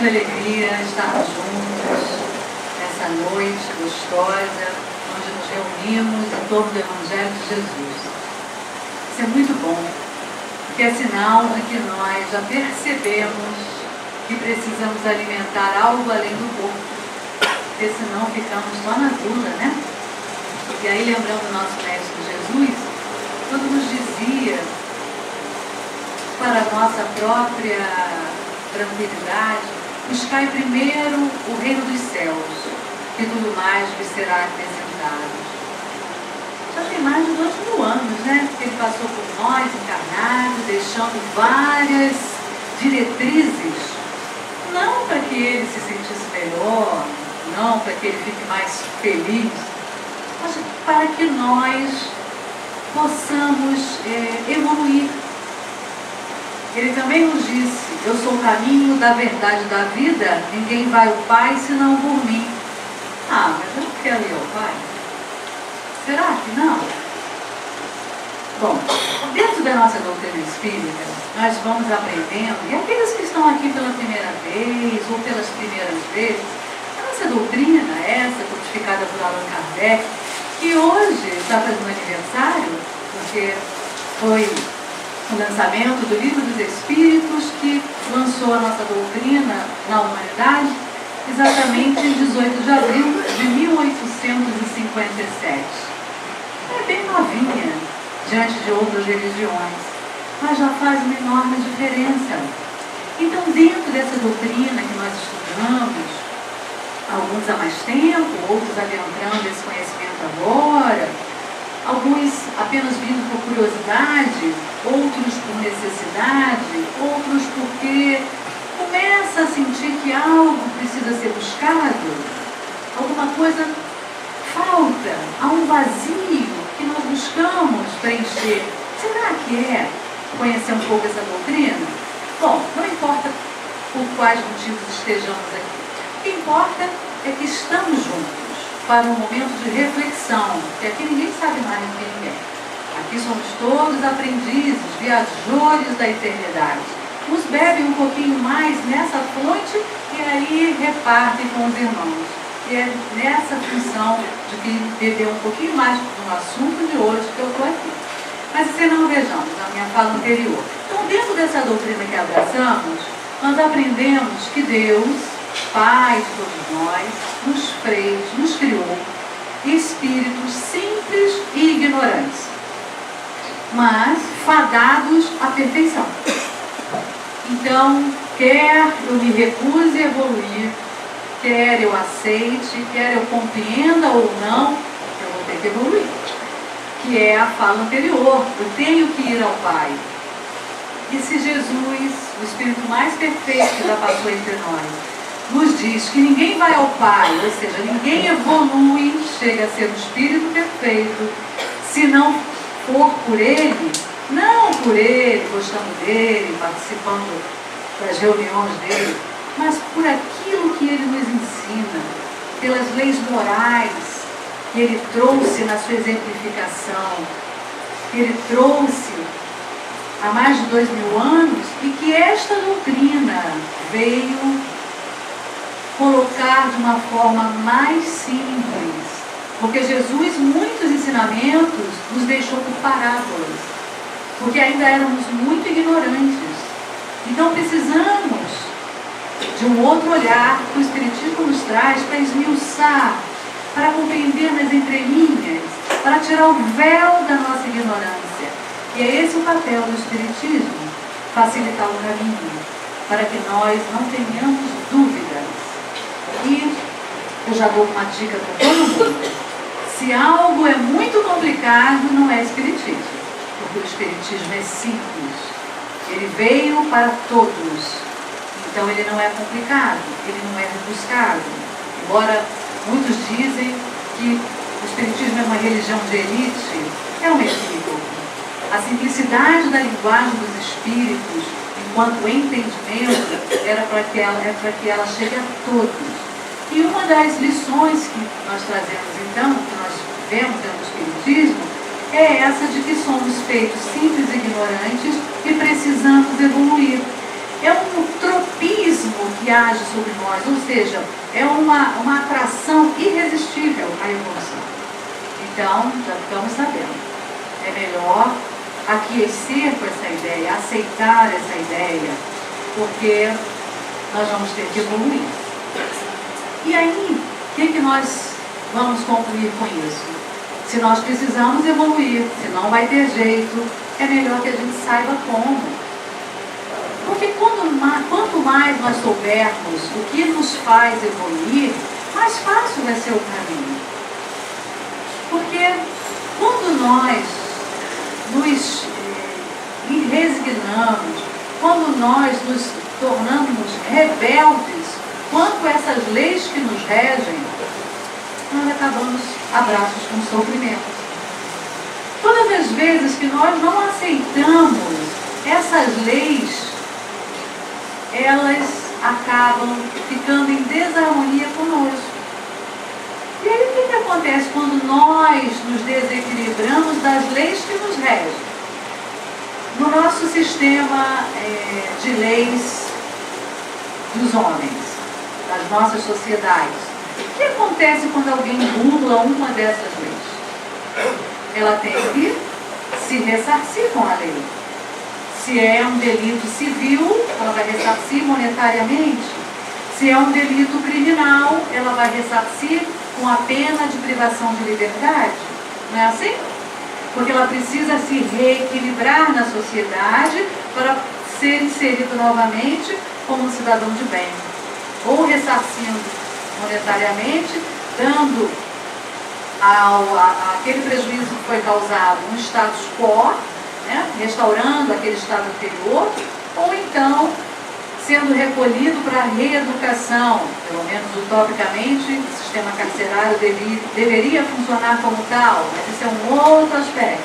grande alegria estarmos juntos nessa noite gostosa, onde nos reunimos em torno do Evangelho de Jesus. Isso é muito bom, porque é sinal de que nós já percebemos que precisamos alimentar algo além do corpo, porque senão ficamos só na gula, né? E aí, lembrando o nosso Mestre Jesus, quando nos dizia, para a nossa própria tranquilidade, buscai primeiro o reino dos céus, e tudo mais vos será acrescentado. Já tem mais de 2000 anos, né? Que ele passou por nós, encarnado, deixando várias diretrizes, não para que ele se sentisse melhor, não para que ele fique mais feliz, mas para que nós possamos evoluir. Ele também nos disse, eu sou o caminho da verdade e da vida, ninguém vai ao Pai senão por mim. Ah, mas eu não quero ir ao Pai. Será que não? Bom, dentro da nossa doutrina espírita, nós vamos aprendendo, e aqueles que estão aqui pela primeira vez, ou pelas primeiras vezes, a nossa doutrina, essa, codificada por Allan Kardec, que hoje está fazendo aniversário, porque foi o lançamento do Livro dos Espíritos, que lançou a nossa doutrina na humanidade, exatamente em 18 de abril de 1857. É bem novinha, diante de outras religiões, mas já faz uma enorme diferença. Então, dentro dessa doutrina que nós estudamos, alguns há mais tempo, outros adentrando esse conhecimento agora, alguns apenas vindo por curiosidade, outros por necessidade, outros porque começa a sentir que algo precisa ser buscado, alguma coisa falta, há um vazio que nós buscamos preencher. Será que é conhecer um pouco essa doutrina? Bom, não importa por quais motivos estejamos aqui. O que importa é que estamos juntos para um momento de reflexão, porque aqui ninguém sabe mais do que ninguém. Aqui somos todos aprendizes, viajores da eternidade. Uns bebem um pouquinho mais nessa fonte e aí repartem com os irmãos. E é nessa função de que beber um pouquinho mais no assunto de hoje que eu estou aqui. Mas se não vejamos a minha fala anterior. Então, dentro dessa doutrina que abraçamos, nós aprendemos que Deus, Pai de todos nós, nos fez, nos criou espíritos simples e ignorantes, mas fadados à perfeição. Então, quer eu me recuse a evoluir, quer eu aceite, quer eu compreenda ou não, eu vou ter que evoluir. Que é a fala anterior, eu tenho que ir ao Pai. E se Jesus, o Espírito mais perfeito que já passou entre nós, nos diz que ninguém vai ao Pai, ou seja, ninguém evolui, chega a ser um Espírito perfeito, se não for por Ele, não por Ele, gostando dEle, participando das reuniões dEle, mas por aquilo que Ele nos ensina, pelas leis morais que Ele trouxe na sua exemplificação, que Ele trouxe há mais de 2000 anos, e que esta doutrina veio colocar de uma forma mais simples, porque Jesus, muitos ensinamentos, nos deixou por parábolas, porque ainda éramos muito ignorantes. Então precisamos de um outro olhar que o Espiritismo nos traz para esmiuçar, para compreender nas entrelinhas, para tirar o véu da nossa ignorância. E é esse o papel do Espiritismo, facilitar o caminho, para que nós não tenhamos dúvidas. E eu já dou uma dica para todo mundo. Se algo é muito complicado, não é Espiritismo, porque o Espiritismo é simples. Ele veio para todos. Então ele não é complicado, ele não é rebuscado. Embora muitos dizem que o Espiritismo é uma religião de elite, é um equívoco. A simplicidade da linguagem dos espíritos, enquanto entendimento, é para que ela chegue a todos. E uma das lições que nós trazemos então, que nós vemos dentro do Espiritismo, é essa de que somos feitos simples e ignorantes e precisamos evoluir. É um tropismo e age sobre nós, ou seja, é uma atração irresistível à evolução. Então, já estamos sabendo, é melhor aquecer com essa ideia, aceitar essa ideia, porque nós vamos ter que evoluir. E aí, o que nós vamos concluir com isso? Se nós precisamos evoluir, se não vai ter jeito, é melhor que a gente saiba como. Porque quanto mais nós soubermos o que nos faz evoluir, mais fácil vai ser o caminho. Porque quando nós nos resignamos, quando nós nos tornamos rebeldes quanto a essas leis que nos regem, nós acabamos abraços com sofrimento. Todas as vezes que nós não aceitamos essas leis, elas acabam ficando em desarmonia conosco. E aí o que acontece quando nós nos desequilibramos das leis que nos regem? No nosso sistema de leis dos homens, das nossas sociedades, o que acontece quando alguém burla uma dessas leis? Ela tem que se ressarcir com a lei. Se é um delito civil, ela vai ressarcir monetariamente. Se é um delito criminal, ela vai ressarcir com a pena de privação de liberdade. Não é assim? Porque ela precisa se reequilibrar na sociedade para ser inserido novamente como um cidadão de bem. Ou ressarcindo monetariamente, dando aquele prejuízo que foi causado um status quo, né, restaurando aquele estado anterior, ou então sendo recolhido para a reeducação. Pelo menos utopicamente, o sistema carcerário deveria funcionar como tal, mas esse é um outro aspecto.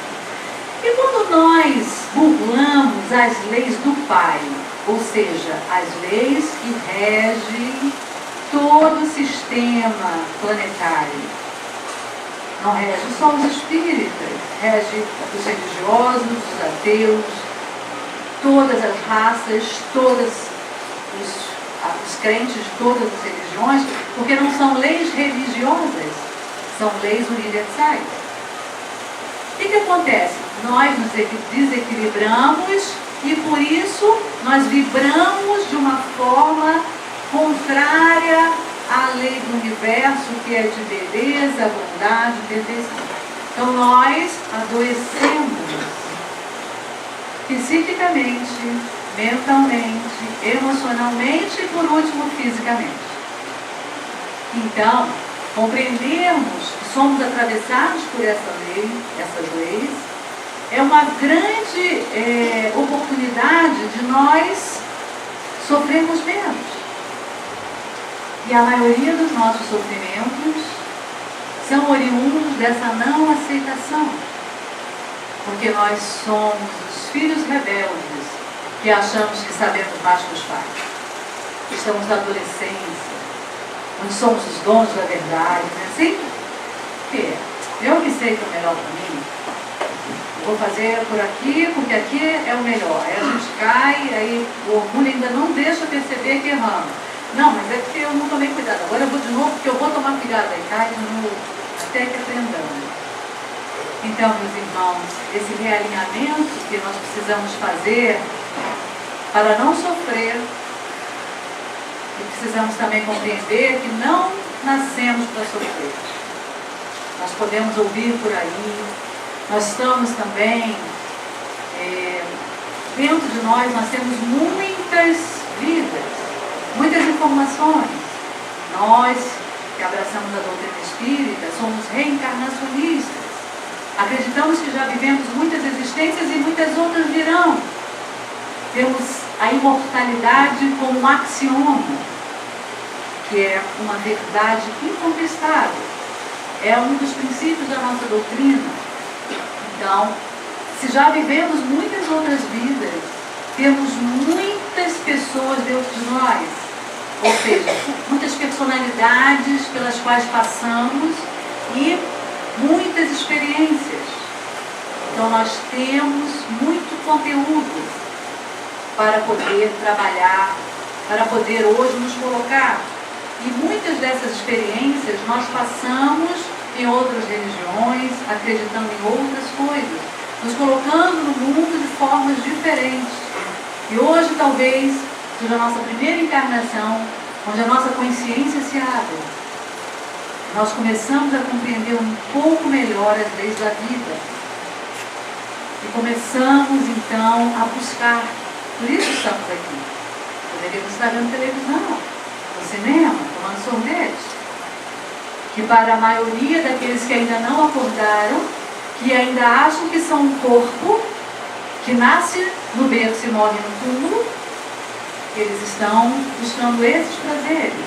E quando nós burlamos as leis do Pai, ou seja, as leis que regem todo o sistema planetário, não rege só os espíritas, rege os religiosos, os ateus, todas as raças, todos os crentes de todas as religiões, porque não são leis religiosas, são leis universais. O que acontece? Nós nos desequilibramos e por isso nós vibramos de uma forma contrária à lei do universo, que é de beleza, bondade, perfeição. Então nós adoecemos psiquicamente, mentalmente, emocionalmente e por último fisicamente. Então, compreendermos que somos atravessados por essas leis, é uma grande oportunidade de nós sofrermos menos. E a maioria dos nossos sofrimentos são oriundos dessa não aceitação. Porque nós somos os filhos rebeldes que achamos que sabemos mais que os pais. Estamos na adolescência, onde somos os donos da verdade, não é assim? Porque eu que sei que é o melhor para mim, eu vou fazer por aqui, porque aqui é o melhor. Aí a gente cai, aí o orgulho ainda não deixa perceber que erramos. Não, mas é porque eu não tomei cuidado. Agora eu vou de novo, porque eu vou tomar cuidado. Aí cai de novo, até que aprendamos. Então, meus irmãos, esse realinhamento que nós precisamos fazer para não sofrer, e precisamos também compreender que não nascemos para sofrer. Nós podemos ouvir por aí, nós estamos também, dentro de nós temos muitas vidas, muitas informações. Nós, que abraçamos a doutrina espírita, somos reencarnacionistas. Acreditamos que já vivemos muitas existências e muitas outras virão. Temos a imortalidade como um axioma, que é uma verdade incontestável. É um dos princípios da nossa doutrina. Então, se já vivemos muitas outras vidas, temos muitas pessoas dentro de nós, ou seja, muitas personalidades pelas quais passamos e muitas experiências. Então nós temos muito conteúdo para poder trabalhar para poder hoje nos colocar. E muitas dessas experiências nós passamos em outras religiões, acreditando em outras coisas, nos colocando no mundo de formas diferentes. E hoje talvez seja a nossa primeira encarnação, onde a nossa consciência se abre. Nós começamos a compreender um pouco melhor as leis da vida. E começamos então a buscar. Por isso estamos aqui. Poderíamos estar vendo televisão, no cinema, tomando sorvete. Que para a maioria daqueles que ainda não acordaram, que ainda acham que são um corpo, que nasce no berço e morre no túmulo, eles estão buscando esses prazeres.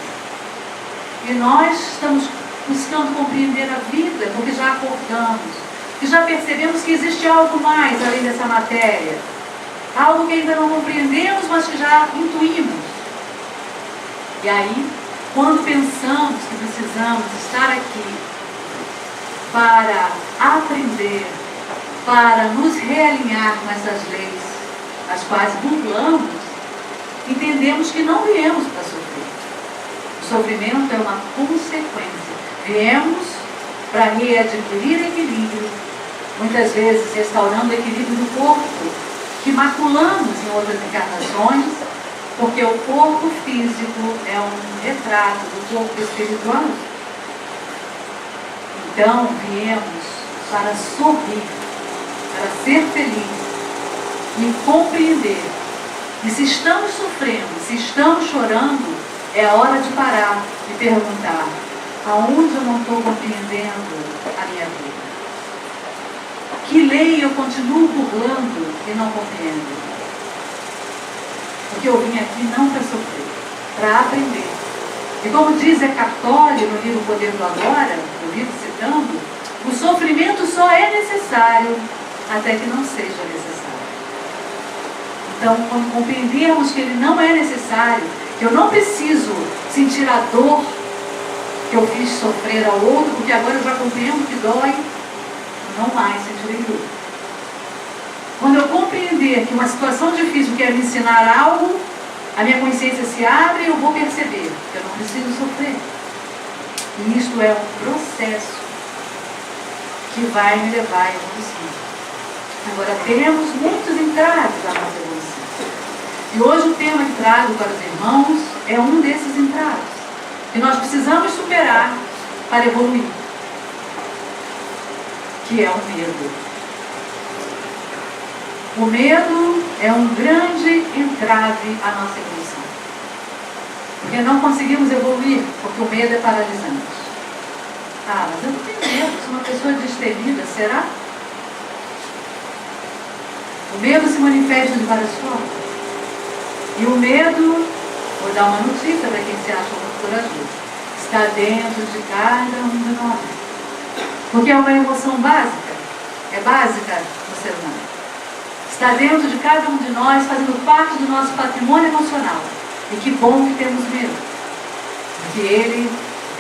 E nós estamos buscando compreender a vida, porque já acordamos, e já percebemos que existe algo mais além dessa matéria. Algo que ainda não compreendemos, mas que já intuímos. E aí, quando pensamos que precisamos estar aqui para aprender, para nos realinhar com essas leis, as quais burlamos, entendemos que não viemos para sofrer. O sofrimento é uma consequência. Viemos para readquirir equilíbrio, muitas vezes restaurando o equilíbrio do corpo, que maculamos em outras encarnações, porque o corpo físico é um retrato do corpo espiritual. Então, viemos para sorrir, para ser felizes e compreender. E se estamos sofrendo, se estamos chorando, é a hora de parar e perguntar: aonde eu não estou compreendendo a minha vida? Que lei eu continuo burlando e não compreendo? Porque eu vim aqui não para sofrer, para aprender. E como diz Eckhart Tolle no livro O Poder do Agora, eu vivo citando, o sofrimento só é necessário até que não seja necessário. Então, quando compreendermos que ele não é necessário, que eu não preciso sentir a dor que eu fiz sofrer ao outro, porque agora eu já compreendo que dói, não mais sentirei dor. Quando eu compreender que uma situação difícil quer me ensinar algo, a minha consciência se abre e eu vou perceber que eu não preciso sofrer. E isto é um processo que vai me levar à evolução. Agora, temos muitos entraves à nossa evolução. E hoje o tema que trago para os irmãos é um desses entraves, que nós precisamos superar para evoluir, que é o medo. O medo é um grande entrave à nossa evolução. Porque não conseguimos evoluir, porque o medo é paralisante. Ah, mas eu não tenho medo, sou uma pessoa destemida, será? O medo se manifesta de várias formas. E o medo, vou dar uma notícia para quem se acha muito corajoso, está dentro de cada um de nós. Porque é uma emoção básica, é básica no ser humano. Está dentro de cada um de nós, fazendo parte do nosso patrimônio emocional. E que bom que temos medo. Porque ele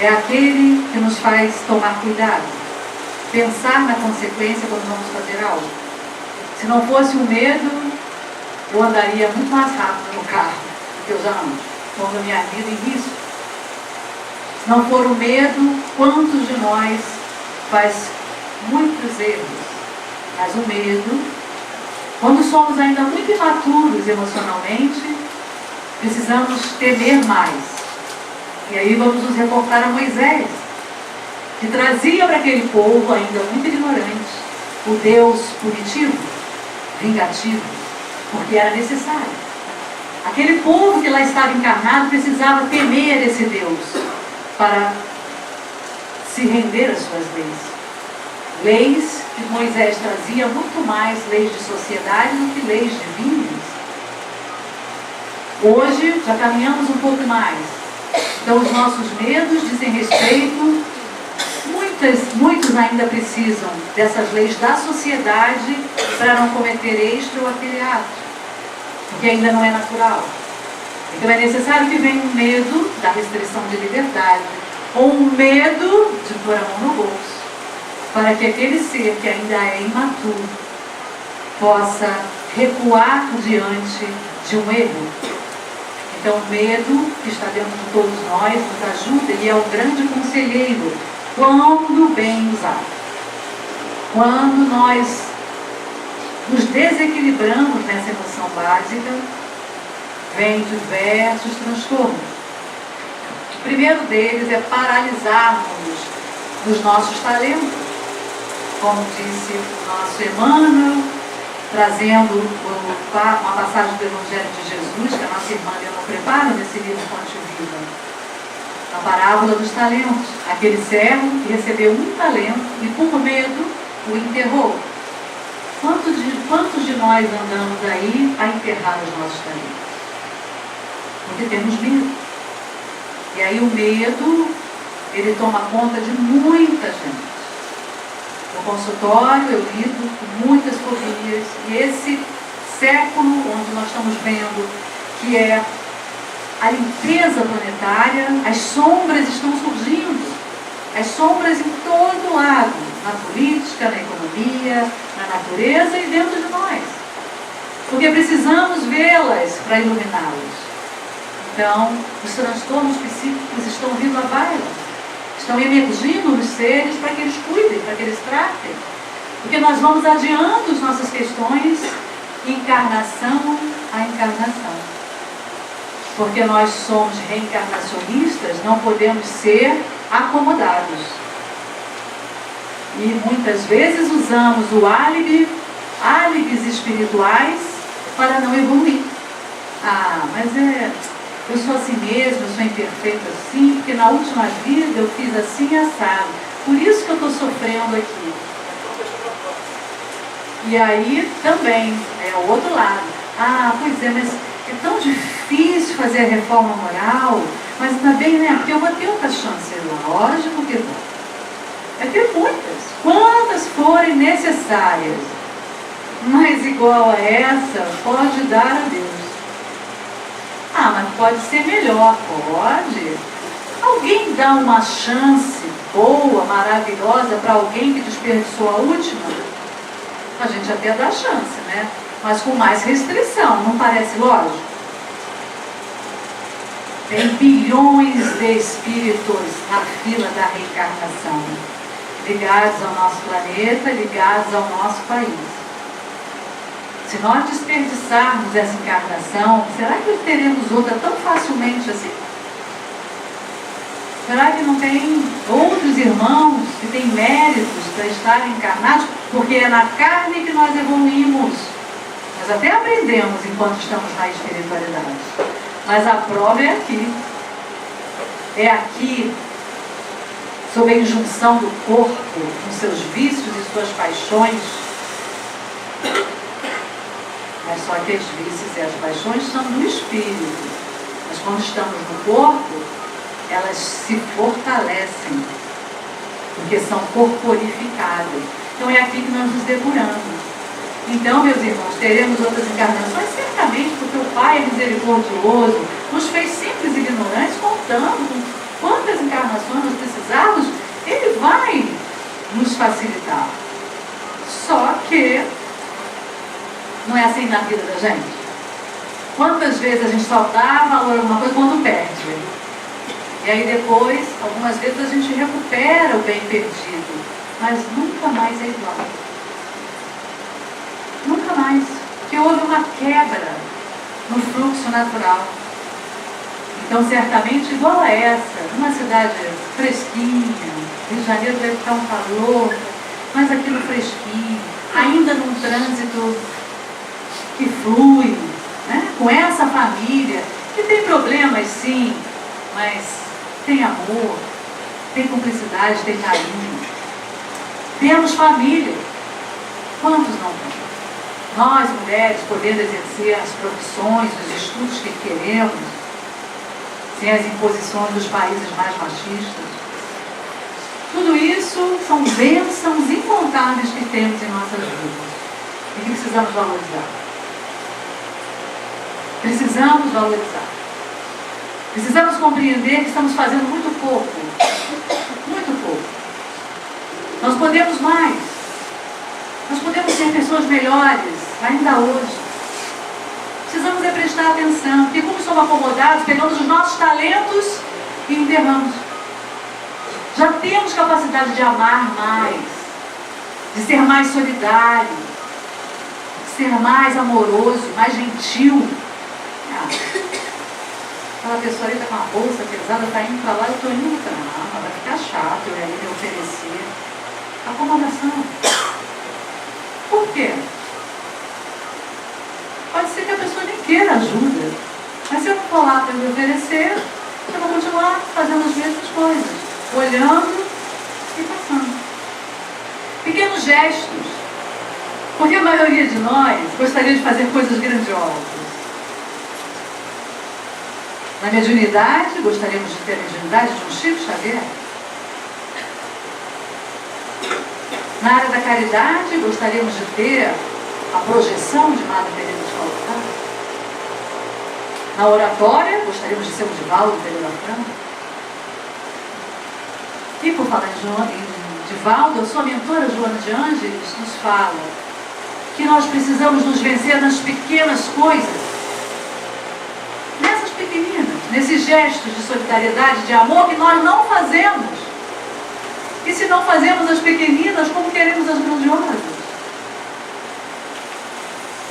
é aquele que nos faz tomar cuidado. Pensar na consequência quando vamos fazer algo. Se não fosse o medo, eu andaria muito mais rápido no carro do que eu já ando, pondo a minha vida em risco. Se não for o medo, quantos de nós faz muitos erros? Mas o medo, quando somos ainda muito imaturos emocionalmente, precisamos temer mais. E aí vamos nos reportar a Moisés, que trazia para aquele povo ainda muito ignorante o Deus punitivo, vingativo, porque era necessário. Aquele povo que lá estava encarnado precisava temer esse Deus para se render às suas leis. Leis que Moisés trazia muito mais leis de sociedade do que leis divinas. Hoje já caminhamos um pouco mais. Então os nossos medos dizem respeito. Muitos ainda precisam dessas leis da sociedade para não cometer este ou aquele ato, porque ainda não é natural. Então é necessário que venha um medo da restrição de liberdade, ou um medo de pôr a mão no bolso, para que aquele ser que ainda é imaturo possa recuar diante de um erro. Então o medo, que está dentro de todos nós, nos ajuda, ele é o grande conselheiro, quando bem usado. Quando nós nos desequilibramos nessa emoção básica, vem diversos transtornos. O primeiro deles é paralisarmos nos nossos talentos. Como disse o nosso Emmanuel, trazendo uma passagem do Evangelho de Jesus, que a nossa irmã Leona prepara nesse livro Fonte Viva. A parábola dos talentos. Aquele servo que recebeu um talento e por medo o enterrou. Quantos de nós andamos aí a enterrar os nossos talentos? Porque temos medo. E aí o medo, ele toma conta de muita gente. No consultório eu lido com muitas fobias. E esse século onde nós estamos vendo que é a limpeza planetária, as sombras estão surgindo. As sombras em todo lado, na política, na economia, na natureza e dentro de nós. Porque precisamos vê-las para iluminá-las. Então, os transtornos psíquicos estão vindo à baila. Estão emergindo nos seres para que eles cuidem, para que eles tratem. Porque nós vamos adiando as nossas questões, encarnação a encarnação. Porque nós somos reencarnacionistas, não podemos ser acomodados. E muitas vezes usamos o álibis espirituais para não evoluir. Mas eu sou assim mesmo, eu sou imperfeito assim, porque na última vida eu fiz assim assado. Por isso que eu estou sofrendo aqui. E aí também, é o outro lado. Pois é, mas é tão difícil fazer a reforma moral, mas ainda bem, né? Porque eu vou ter outra chance. Lógico que vou. Vai ter muitas. Quantas forem necessárias. Mas igual a essa, pode dar a Deus. Mas pode ser melhor. Pode. Alguém dá uma chance boa, maravilhosa para alguém que desperdiçou a última? A gente até dá chance, né? Mas com mais restrição, não parece lógico? Tem bilhões de espíritos na fila da reencarnação, ligados ao nosso planeta, ligados ao nosso país. Se nós desperdiçarmos essa encarnação, será que teremos outra tão facilmente assim? Será que não tem outros irmãos que têm méritos para estarem encarnados? Porque é na carne que nós evoluímos. Nós até aprendemos enquanto estamos na espiritualidade. Mas a prova é aqui. É aqui, sob a injunção do corpo, com seus vícios e suas paixões. Mas só que os vícios e as paixões são do espírito. Mas quando estamos no corpo, elas se fortalecem, porque são corporificadas. Então é aqui que nós nos depuramos. Então, meus irmãos, teremos outras encarnações, certamente, porque o Pai é misericordioso, nos fez simples e ignorantes, contando com quantas encarnações nós precisarmos, Ele vai nos facilitar. Só que não é assim na vida da gente. Quantas vezes a gente só dá valor a alguma coisa quando perde? E aí depois, algumas vezes a gente recupera o bem perdido, mas nunca mais é igual. Nunca mais. Porque houve uma quebra no fluxo natural. Então, certamente, igual a essa, numa cidade fresquinha, Rio de Janeiro deve estar um calor, mas aquilo fresquinho, ainda num trânsito que flui, né? Com essa família, que tem problemas sim, mas tem amor, tem cumplicidade, tem carinho. Temos família. Quantos não tem? Nós, mulheres, podendo exercer as profissões, os estudos que queremos, sem as imposições dos países mais machistas. Tudo isso são bênçãos incontáveis que temos em nossas vidas e que precisamos valorizar. Precisamos valorizar. Precisamos compreender que estamos fazendo muito pouco. Muito pouco. Nós podemos mais. Nós podemos ser pessoas melhores, ainda hoje. Precisamos precisamos é prestar atenção, porque como somos acomodados, pegamos os nossos talentos e enterramos. Já temos capacidade de amar mais, de ser mais solidário, de ser mais amoroso, mais gentil. Aquela pessoa ali está com uma bolsa pesada, está indo para lá, eu estou indo para lá, vai ficar chato eu ali me oferecer. Acomodação. Por quê? Pode ser que a pessoa nem queira ajuda, mas se eu não for lá para me oferecer, eu vou continuar fazendo as mesmas coisas, olhando e passando. Pequenos gestos, porque a maioria de nós gostaria de fazer coisas grandiosas. Na mediunidade, gostaríamos de ter a mediunidade de um Chico Xavier. Na área da caridade, gostaríamos de ter a projeção de Madre Teresa de Calcutá. Na oratória, gostaríamos de ser o Divaldo Pereira Franco. E por falar em Divaldo, a sua mentora Joana de Ângeles nos fala que nós precisamos nos vencer nas pequenas coisas. Nessas pequeninas, nesses gestos de solidariedade, de amor que nós não fazemos. E se não fazemos as pequeninas, como queremos as grandiosas?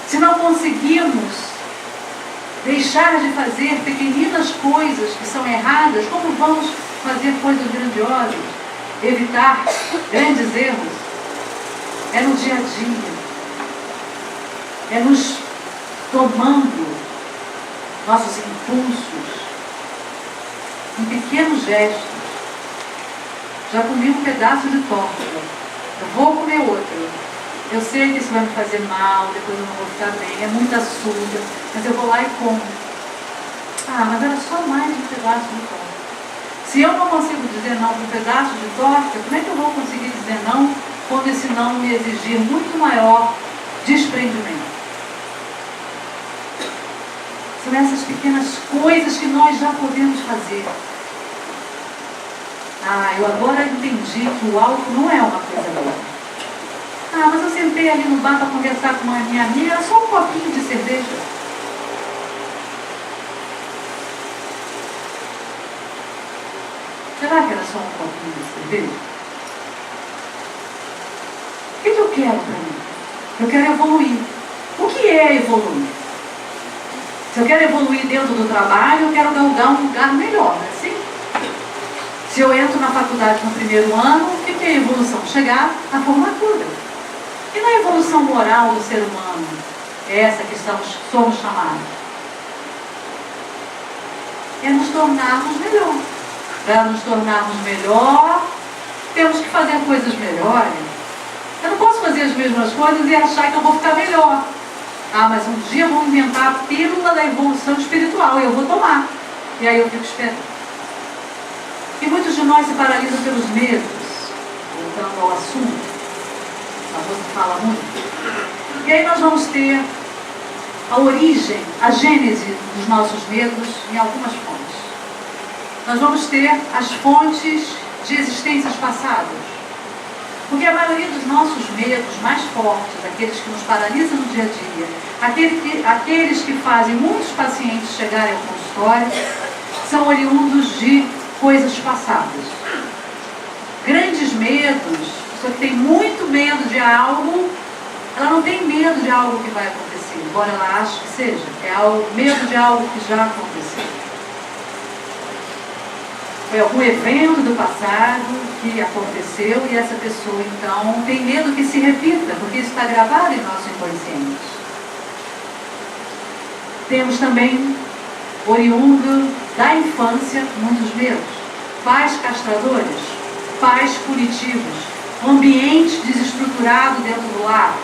Se não conseguimos deixar de fazer pequeninas coisas que são erradas, como vamos fazer coisas grandiosas? Evitar grandes erros. É no dia a dia. É nos tomando nossos impulsos em pequenos gestos. Já comi um pedaço de torta, eu vou comer outro. Eu sei que isso vai me fazer mal, depois eu não vou ficar bem, é muito açúcar, mas eu vou lá e como. Mas era só mais um pedaço de torta. Se eu não consigo dizer não para um pedaço de torta, como é que eu vou conseguir dizer não quando esse não me exigir muito maior desprendimento? São essas pequenas coisas que nós já podemos fazer. Eu agora entendi que o álcool não é uma coisa boa. Mas eu sentei ali no bar para conversar com uma minha amiga, era só um copinho de cerveja. Será que era só um copinho de cerveja? O que eu quero para mim? Eu quero evoluir. O que é evoluir? Se eu quero evoluir dentro do trabalho, eu quero galgar um lugar melhor, não é assim? Se eu entro na faculdade no primeiro ano, o que é evolução? Chegar à formatura. E na evolução moral do ser humano, é essa que somos chamados? É nos tornarmos melhor. Para nos tornarmos melhor, temos que fazer coisas melhores. Eu não posso fazer as mesmas coisas e achar que eu vou ficar melhor. Mas um dia eu vou inventar a pílula da evolução espiritual e eu vou tomar. E aí eu fico esperando. E muitos de nós se paralisam pelos medos. Voltando ao assunto, a moça fala muito. E aí nós vamos ter a origem, a gênese dos nossos medos em algumas fontes. Nós vamos ter as fontes de existências passadas. Porque a maioria dos nossos medos mais fortes, aqueles que nos paralisam no dia a dia, aqueles que fazem muitos pacientes chegarem ao consultório, são oriundos de coisas passadas. Grandes medos, a pessoa que tem muito medo de algo, ela não tem medo de algo que vai acontecer, embora ela ache que seja. É medo de algo que já aconteceu. Foi algum evento do passado que aconteceu e essa pessoa, então, tem medo que se repita, porque isso está gravado em nosso inconsciente. Temos também, oriundo da infância, muitos medos. Pais castradores, pais punitivos, ambiente desestruturado dentro do lar,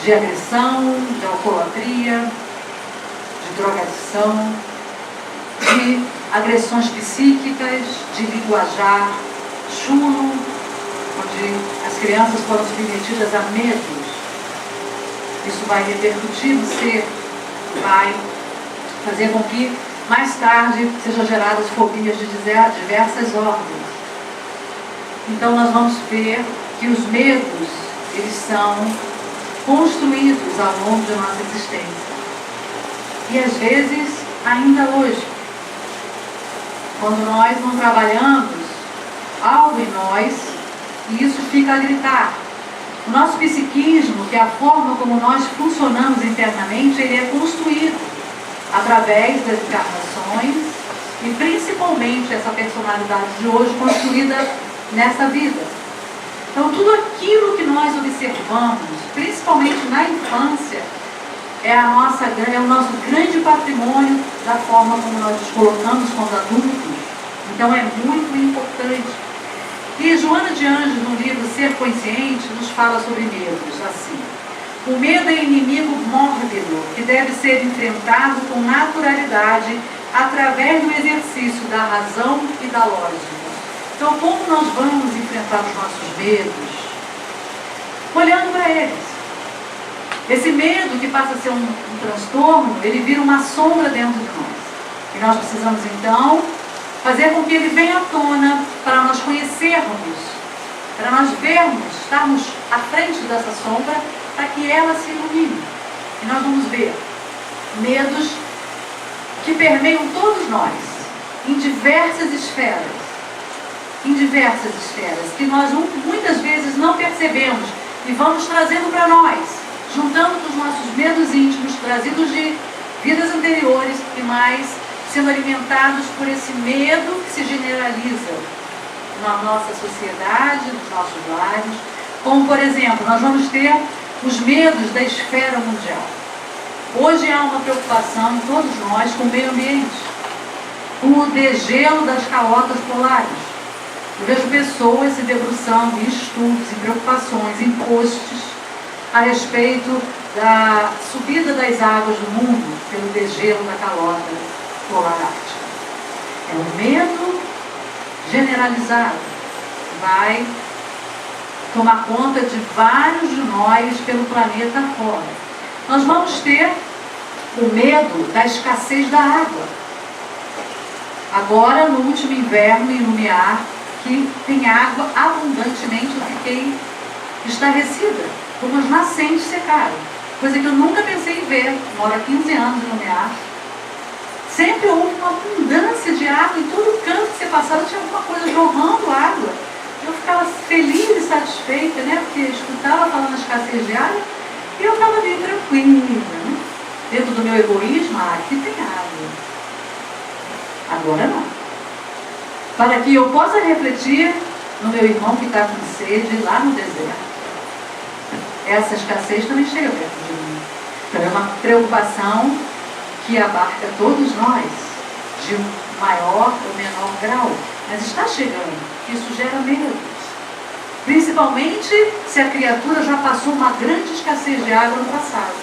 de agressão, de alcoolatria, de drogadição, de agressões psíquicas, de linguajar chulo, onde as crianças foram submetidas a medos. Isso vai repercutir no ser, vai fazer com que mais tarde sejam geradas fobias de diversas ordens. Então nós vamos ver que os medos, eles são construídos ao longo da nossa existência. E às vezes, ainda hoje, quando nós não trabalhamos algo em nós, e isso fica a gritar. O nosso psiquismo, que é a forma como nós funcionamos internamente, ele é construído através das encarnações e principalmente essa personalidade de hoje construída nessa vida. Então tudo aquilo que nós observamos, principalmente na infância, é o nosso grande patrimônio da forma como nós nos colocamos quando adultos. Então é muito importante. E Joana de Anjos, no livro Ser Consciente, nos fala sobre medos, assim. O medo é inimigo mórbido, que deve ser enfrentado com naturalidade, através do exercício da razão e da lógica. Então, como nós vamos enfrentar os nossos medos? Olhando para eles. Esse medo, que passa a ser um transtorno, ele vira uma sombra dentro de nós. E nós precisamos, então, fazer com que ele venha à tona para nós conhecermos, para nós vermos, estarmos à frente dessa sombra, para que ela se ilumine. E nós vamos ver medos que permeiam todos nós, em diversas esferas, que nós muitas vezes não percebemos e vamos trazendo para nós, juntando com os nossos medos íntimos, trazidos de vidas anteriores e mais sendo alimentados por esse medo que se generaliza na nossa sociedade, nos nossos lares. Como, por exemplo, nós vamos ter os medos da esfera mundial. Hoje há uma preocupação em todos nós com o meio ambiente, com o degelo das calotas polares. Eu vejo pessoas se debruçando em estudos, em preocupações, em posts a respeito da subida das águas do mundo pelo degelo da calota polar ártica. É um medo generalizado que vai tomar conta de vários de nós pelo planeta fora. Nós vamos ter o medo da escassez da água. Agora, no último inverno em Lumiar, que tem água abundantemente, eu fiquei estarrecida, como as nascentes secaram. Coisa que eu nunca pensei em ver. Moro há 15 anos em Lumiar. Sempre houve uma abundância de água, em todo canto que você passava tinha alguma coisa jorrando água. Eu ficava feliz e satisfeita, né? Porque eu escutava falando a escassez de água e eu estava bem tranquila, né? Dentro do meu egoísmo, aqui tem água. Agora não. Para que eu possa refletir no meu irmão que está com sede lá no deserto. Essa escassez também chega perto de mim. Então é uma preocupação que abarca todos nós, de um maior ou menor grau. Mas está chegando. Isso gera medo. Principalmente se a criatura já passou uma grande escassez de água no passado.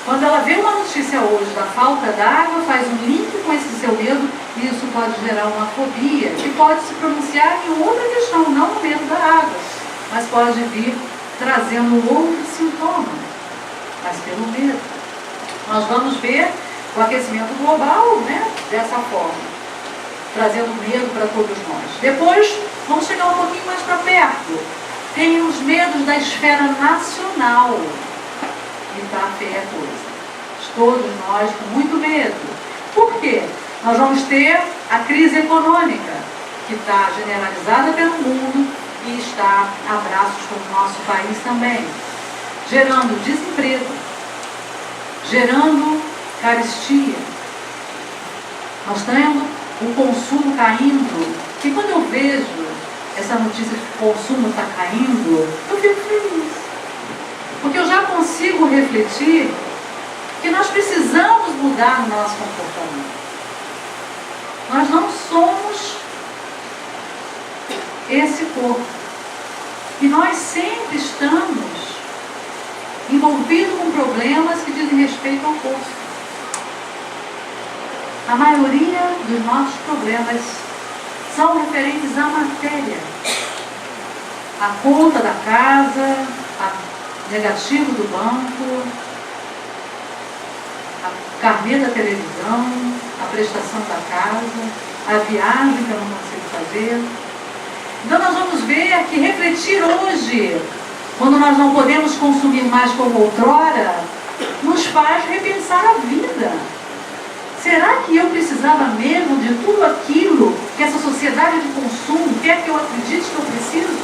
Quando ela vê uma notícia hoje da falta d'água, faz um link com esse seu medo, e isso pode gerar uma fobia, que pode se pronunciar em outra questão, não no medo da água, mas pode vir trazendo outro sintoma, mas pelo medo. Nós vamos ver o aquecimento global, né, dessa forma, trazendo medo para todos nós. Depois, vamos chegar um pouquinho mais para perto. Tem os medos da esfera nacional. E está feia a coisa. Todos nós com muito medo. Por quê? Nós vamos ter a crise econômica, que está generalizada pelo mundo e está a braços com o nosso país também, gerando desemprego, gerando carestia. Nós temos o consumo caindo, e quando eu vejo essa notícia de que o consumo está caindo, eu fico feliz. Porque eu já consigo refletir que nós precisamos mudar o nosso comportamento. Nós não somos esse corpo. E nós sempre estamos envolvidos com problemas que dizem respeito ao corpo. A maioria dos nossos problemas são referentes à matéria. A conta da casa, a negativo do banco, a carnê da televisão, a prestação da casa, a viagem que eu não consigo fazer. Então nós vamos ver que refletir hoje, quando nós não podemos consumir mais como outrora, nos faz repensar a vida. Será que eu precisava mesmo de tudo aquilo que essa sociedade de consumo quer que eu acredite que eu preciso?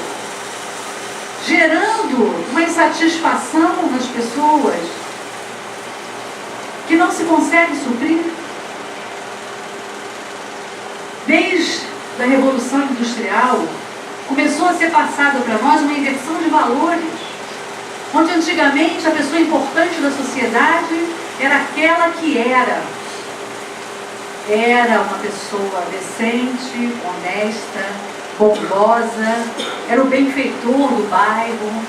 Gerando uma insatisfação nas pessoas que não se consegue suprir. Desde a Revolução Industrial, começou a ser passada para nós uma inversão de valores, onde antigamente a pessoa importante da sociedade era aquela que era uma pessoa decente, honesta, bondosa, era o benfeitor do bairro.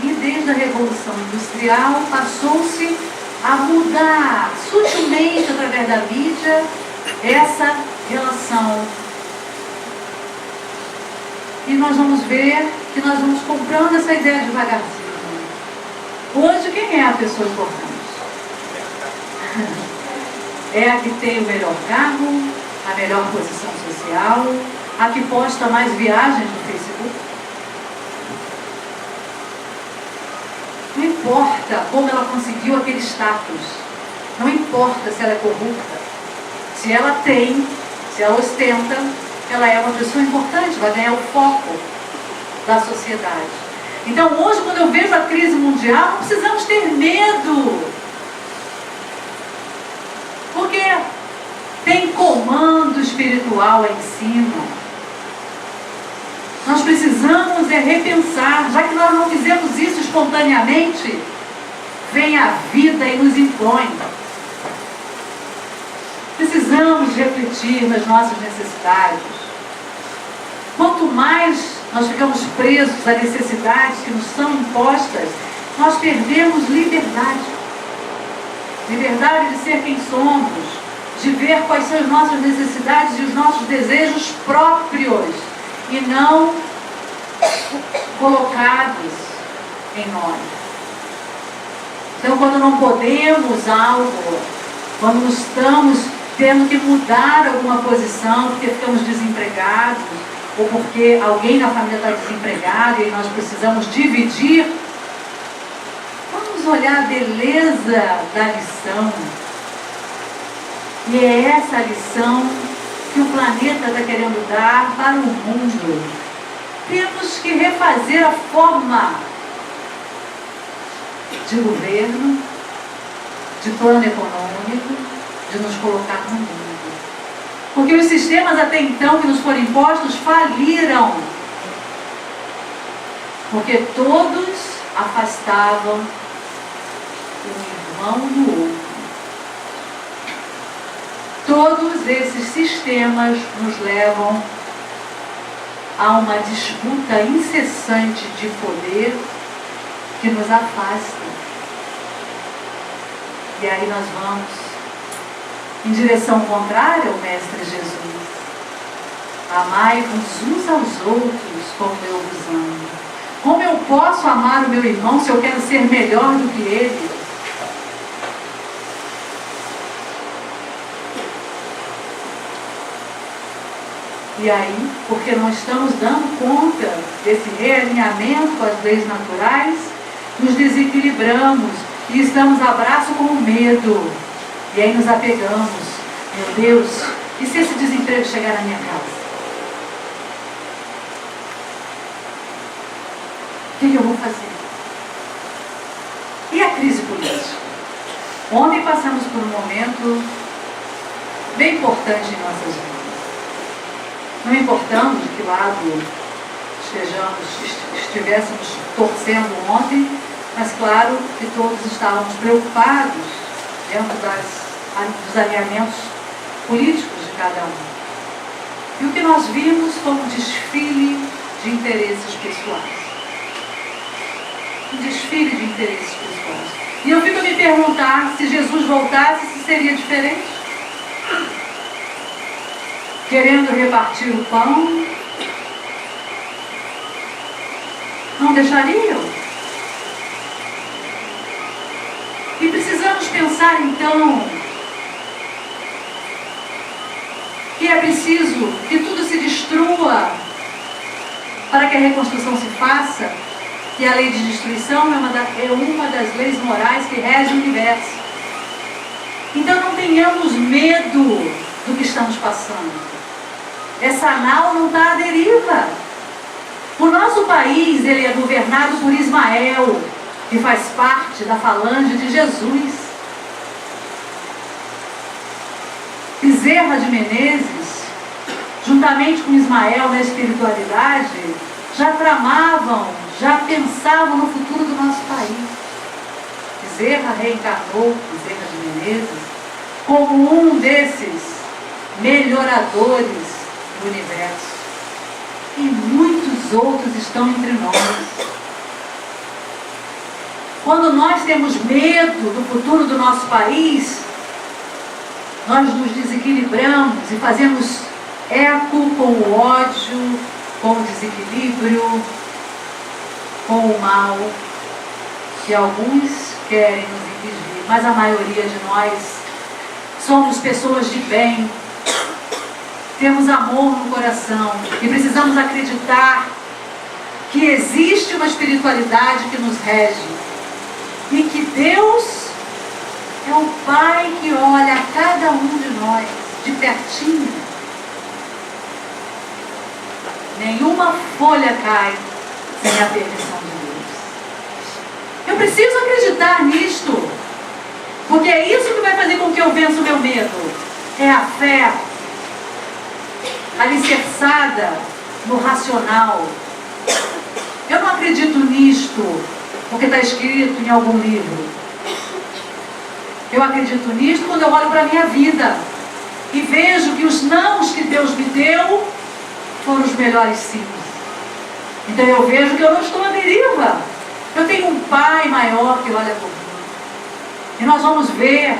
E desde a Revolução Industrial passou-se a mudar sutilmente através da mídia essa relação. E nós vamos ver que nós vamos comprando essa ideia devagarzinho. Hoje, quem é a pessoa importante? É a que tem o melhor carro, a melhor posição social, a que posta mais viagens no Facebook. Não importa como ela conseguiu aquele status. Não importa se ela é corrupta. Se ela tem, se ela ostenta, ela é uma pessoa importante, vai ganhar o foco da sociedade. Então hoje, quando eu vejo a crise mundial, não precisamos ter medo. Porque tem comando espiritual lá em cima. Nós precisamos repensar, já que nós não fizemos isso espontaneamente, vem a vida e nos impõe. Precisamos refletir nas nossas necessidades. Quanto mais nós ficamos presos a necessidades que nos são impostas, nós perdemos liberdade. Liberdade de ser quem somos, de ver quais são as nossas necessidades e os nossos desejos próprios, e não colocados em nós. Então, quando não podemos algo, quando estamos tendo que mudar alguma posição, porque ficamos desempregados, ou porque alguém na família está desempregado e nós precisamos dividir, vamos olhar a beleza da lição. E é essa lição que o planeta está querendo dar para o mundo. Temos que refazer a forma de governo, de plano econômico, de nos colocar no mundo. Porque os sistemas até então que nos foram impostos faliram. Porque todos afastavam o irmão do outro. Todos esses sistemas nos levam a uma disputa incessante de poder que nos afasta. E aí nós vamos em direção contrária ao Mestre Jesus. Amai-vos uns aos outros como eu vos amo. Como eu posso amar o meu irmão se eu quero ser melhor do que ele? E aí, porque não estamos dando conta desse realinhamento com as leis naturais, nos desequilibramos e estamos a braço com o medo. E aí nos apegamos. Meu Deus, e se esse desemprego chegar na minha casa? O que eu vou fazer? E a crise política? Ontem passamos por um momento bem importante em nossas vidas. Não importamos de que lado estivéssemos torcendo ontem, mas claro que todos estávamos preocupados dentro dos alinhamentos políticos de cada um. E o que nós vimos foi um desfile de interesses pessoais. Um desfile de interesses pessoais. E eu fico a me perguntar, se Jesus voltasse, se seria diferente? Querendo repartir o pão, não deixariam? E precisamos pensar então que é preciso que tudo se destrua para que a reconstrução se faça, e a lei de destruição é uma das leis morais que rege o universo. Então não tenhamos medo do que estamos passando. Essa nau não está à deriva. O nosso país, ele é governado por Ismael, que faz parte da falange de Jesus. Bezerra de Menezes, juntamente com Ismael na espiritualidade, já tramavam, já pensavam no futuro do nosso país. Bezerra reencarnou, Bezerra de Menezes, como um desses melhoradores do universo. E muitos outros estão entre nós. Quando nós temos medo do futuro do nosso país, nós nos desequilibramos e fazemos eco com o ódio, com o desequilíbrio, com o mal, que alguns querem nos impingir, mas a maioria de nós somos pessoas de bem, temos amor no coração e precisamos acreditar que existe uma espiritualidade que nos rege e que Deus é o Pai que olha a cada um de nós de pertinho. Nenhuma folha cai sem a permissão de Deus. Eu preciso acreditar nisto, porque é isso que vai fazer com que eu vença o meu medo. É a fé alicerçada no racional. Eu não acredito nisto porque está escrito em algum livro. Eu acredito nisto quando eu olho para a minha vida e vejo que os nãos que Deus me deu foram os melhores sims. Então eu vejo que eu não estou à deriva. Eu tenho um Pai maior que olha por mim. E nós vamos ver,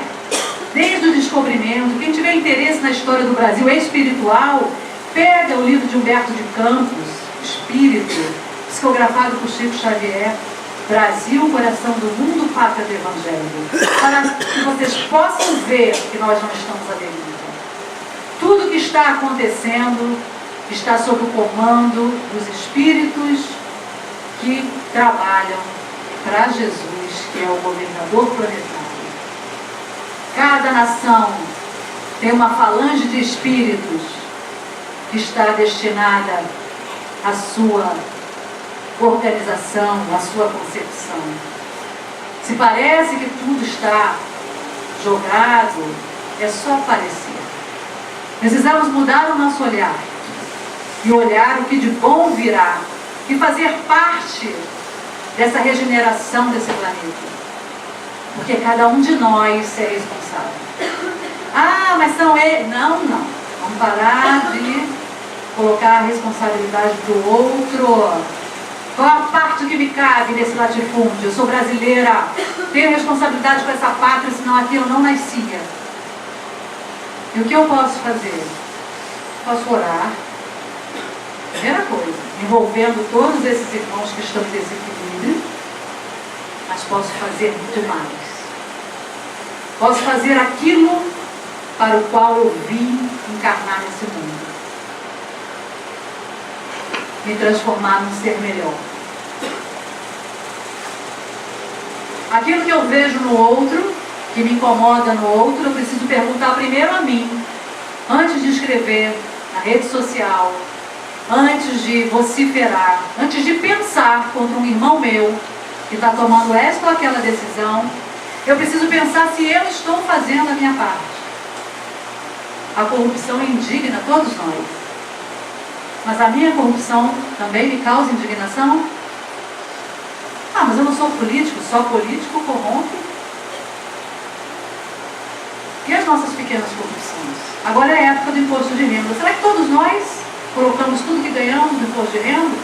desde o descobrimento, quem tiver interesse na história do Brasil espiritual, pega o livro de Humberto de Campos, Espírito, psicografado por Chico Xavier, Brasil, coração do mundo, pátria do Evangelho, para que vocês possam ver que nós não estamos à deriva. Tudo que está acontecendo está sob o comando dos espíritos que trabalham para Jesus, que é o governador planetário. Cada nação tem uma falange de espíritos que está destinada à sua organização, à sua concepção. Se parece que tudo está jogado, é só parecer. Precisamos mudar o nosso olhar e olhar o que de bom virá e fazer parte dessa regeneração desse planeta. Porque cada um de nós é responsável. Ah, mas são eles. Não. Vamos parar de colocar a responsabilidade para o outro. Qual a parte que me cabe nesse latifúndio? Eu sou brasileira, tenho responsabilidade com essa pátria, senão aqui eu não nascia. E o que eu posso fazer? Posso orar. Primeira coisa, envolvendo todos esses irmãos que estão em desequilíbrio, mas posso fazer muito mais. Posso fazer aquilo para o qual eu vim encarnar nesse mundo. Me transformar num ser melhor. Aquilo que eu vejo no outro, que me incomoda no outro, eu preciso perguntar primeiro a mim, antes de escrever na rede social, antes de vociferar, antes de pensar contra um irmão meu que está tomando esta ou aquela decisão. Eu preciso pensar se eu estou fazendo a minha parte. A corrupção é indigna a todos nós. Mas a minha corrupção também me causa indignação? Ah, mas eu não sou político, só político corrompe. E as nossas pequenas corrupções? Agora é a época do imposto de renda. Será que todos nós colocamos tudo que ganhamos no imposto de renda?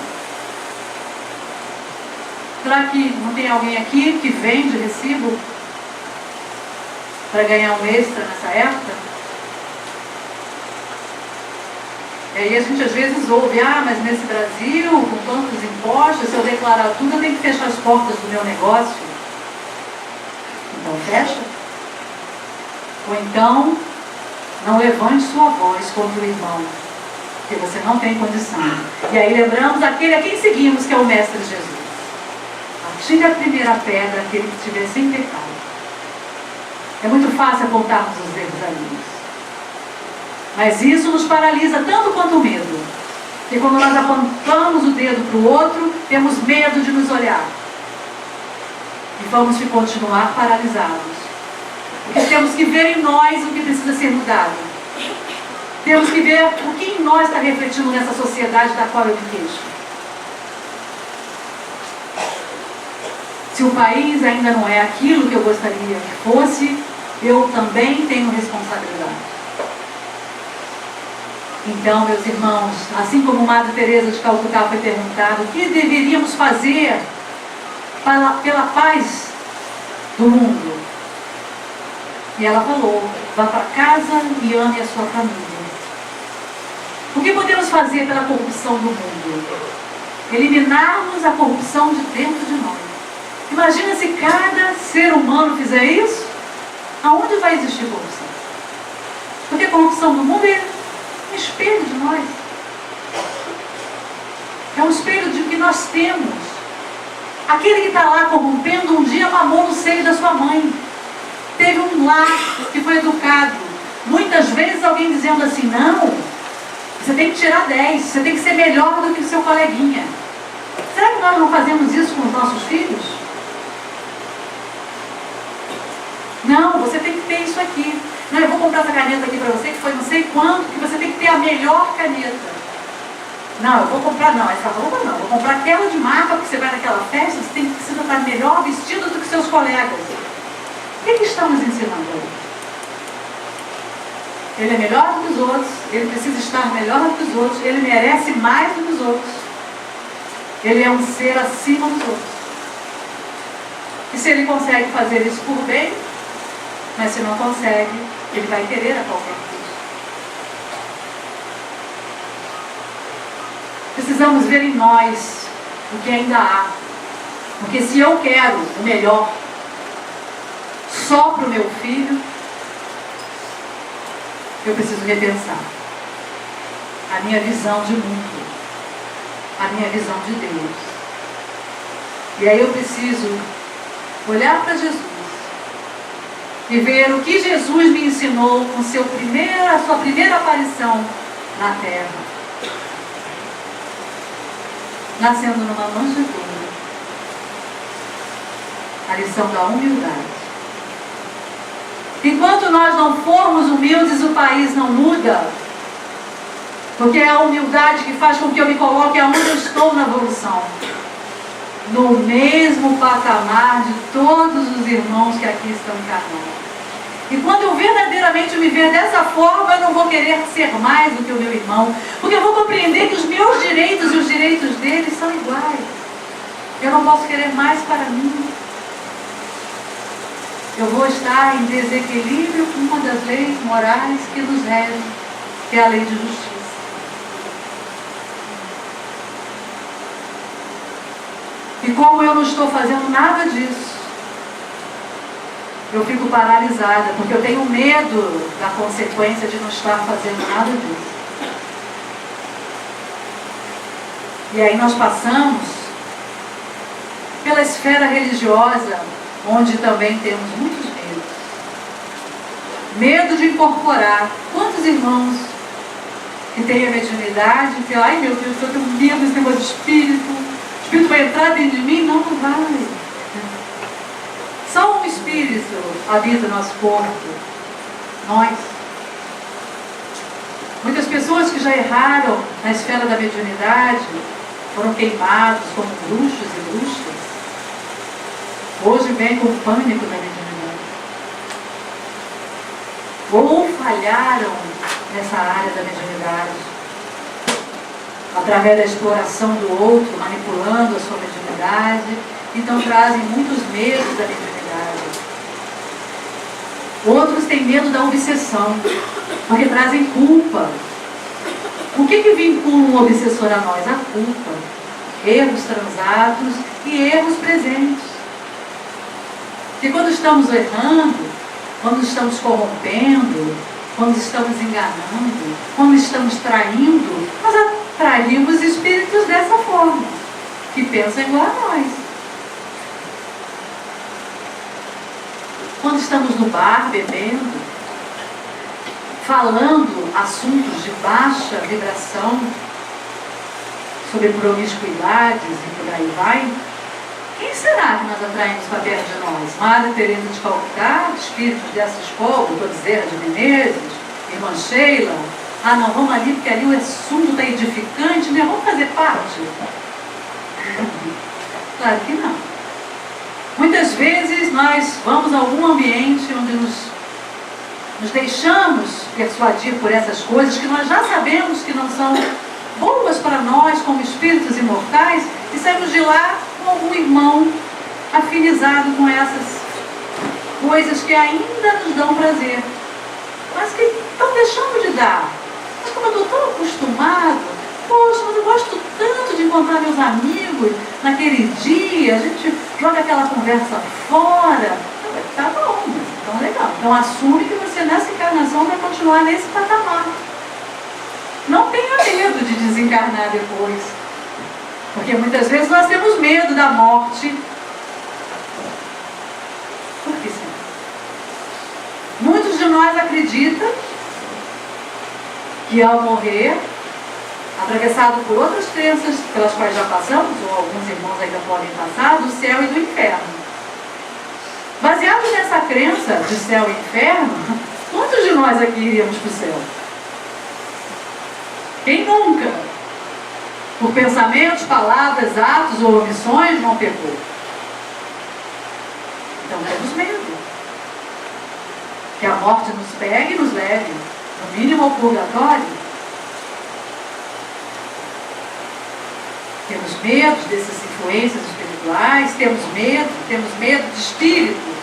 Será que não tem alguém aqui que vende recibo para ganhar um extra nessa época? E aí a gente às vezes ouve, mas nesse Brasil, com tantos impostos, se eu declarar tudo, eu tenho que fechar as portas do meu negócio. Então fecha. Ou então, não levante sua voz contra o irmão, porque você não tem condição. E aí lembramos aquele a quem seguimos, que é o Mestre Jesus. Atire a primeira pedra, aquele que estiver sem pecado. É muito fácil apontarmos os erros alheios. Mas isso nos paralisa tanto quanto o medo. E quando nós apontamos o dedo para o outro, temos medo de nos olhar. E vamos continuar paralisados. Porque temos que ver em nós o que precisa ser mudado. Temos que ver o que em nós está refletindo nessa sociedade da qual eu me queixo. Se o país ainda não é aquilo que eu gostaria que fosse, eu também tenho responsabilidade. Então, meus irmãos, assim como Madre Teresa de Calcutá foi perguntado, o que deveríamos fazer pela paz do mundo? E ela falou, vá para casa e ame a sua família. O que podemos fazer pela corrupção do mundo? Eliminarmos a corrupção de dentro de nós. Imagina se cada ser humano fizer isso, aonde vai existir corrupção? Porque a corrupção do mundo é um espelho de nós. É um espelho de que nós temos. Aquele que está lá corrompendo, um dia mamou no seio da sua mãe. Teve um lar que foi educado. Muitas vezes alguém dizendo assim, não, você tem que tirar 10, você tem que ser melhor do que o seu coleguinha. Será que nós não fazemos isso com os nossos filhos? Não, você tem que ter isso aqui. Não, eu vou comprar essa caneta aqui para você, que foi não sei quanto, que você tem que ter a melhor caneta. Não, eu vou comprar, não, essa roupa não, vou comprar aquela de marca, porque você vai naquela festa, você tem que precisar estar melhor vestido do que seus colegas. O que estamos ensinando aí? Ele é melhor do que os outros, ele precisa estar melhor do que os outros, ele merece mais do que os outros. Ele é um ser acima dos outros. E se ele consegue fazer isso por bem, mas se não consegue, ele vai querer a qualquer custo. Precisamos ver em nós o que ainda há. Porque se eu quero o melhor só para o meu filho, eu preciso repensar a minha visão de mundo, a minha visão de Deus. E aí eu preciso olhar para Jesus e ver o que Jesus me ensinou com a sua primeira aparição na terra. Nascendo numa manjedoura. A lição da humildade. Enquanto nós não formos humildes, o país não muda. Porque é a humildade que faz com que eu me coloque aonde eu estou na evolução. No mesmo patamar de todos os irmãos que aqui estão encarnados. E quando eu verdadeiramente me ver dessa forma, eu não vou querer ser mais do que o meu irmão. Porque eu vou compreender que os meus direitos e os direitos dele são iguais. Eu não posso querer mais para mim. Eu vou estar em desequilíbrio com uma das leis morais que nos regem, que é a lei de justiça. E como eu não estou fazendo nada disso, eu fico paralisada, porque eu tenho medo da consequência de não estar fazendo nada disso. E aí nós passamos pela esfera religiosa, onde também temos muitos medos. Medo de incorporar. Quantos irmãos que têm a mediunidade e ai meu Deus, eu tenho medo desse negócio de espírito. O espírito vai entrar dentro de mim? Não, não vai. Só um espírito habita o nosso corpo. Nós. Muitas pessoas que já erraram na esfera da mediunidade foram queimados como bruxos e bruxas. Hoje vem com o pânico da mediunidade. Ou falharam nessa área da mediunidade, através da exploração do outro, manipulando a sua mediunidade, então trazem muitos medos da mediunidade. Outros têm medo da obsessão, porque trazem culpa. O que vincula um obsessor a nós? A culpa. Erros transatos e erros presentes. Porque quando estamos errando, quando estamos corrompendo, quando estamos enganando, quando estamos traindo, nós atraímos espíritos dessa forma, que pensam igual a nós. quando estamos no bar bebendo, falando assuntos de baixa vibração, sobre promiscuidades e por aí vai, quem será que nós atraímos para perto de nós? Madre Teresa de Calcutá, espíritos de Assis Cobo, Bezerra de Menezes, Irmã Sheila? Ah, não, vamos ali porque ali o assunto está edificante, né? Vamos fazer parte? Claro que não. Muitas vezes nós vamos a algum ambiente onde nos deixamos persuadir por essas coisas que nós já sabemos que não são boas para nós como espíritos imortais, e saímos de lá com algum irmão afinizado com essas coisas que ainda nos dão prazer, mas que estão deixando de dar. Mas como eu estou tão acostumado, poxa, mas eu gosto tanto de encontrar meus amigos naquele dia, a gente joga aquela conversa fora. Tá bom, então legal. Então assume que você nessa encarnação vai continuar nesse patamar. Não tenha medo de desencarnar depois. Porque muitas vezes nós temos medo da morte. Por que sim? Muitos de nós acreditam que ao morrer, atravessado por outras crenças pelas quais já passamos, ou alguns irmãos ainda podem passar, do céu e do inferno. Baseado nessa crença de céu e inferno, quantos de nós aqui iríamos para o céu? Quem nunca, por pensamentos, palavras, atos ou omissões, não pecou? Então temos medo que a morte nos pegue e nos leve, no mínimo, ao purgatório. Temos medo dessas influências espirituais, temos medo de espírito.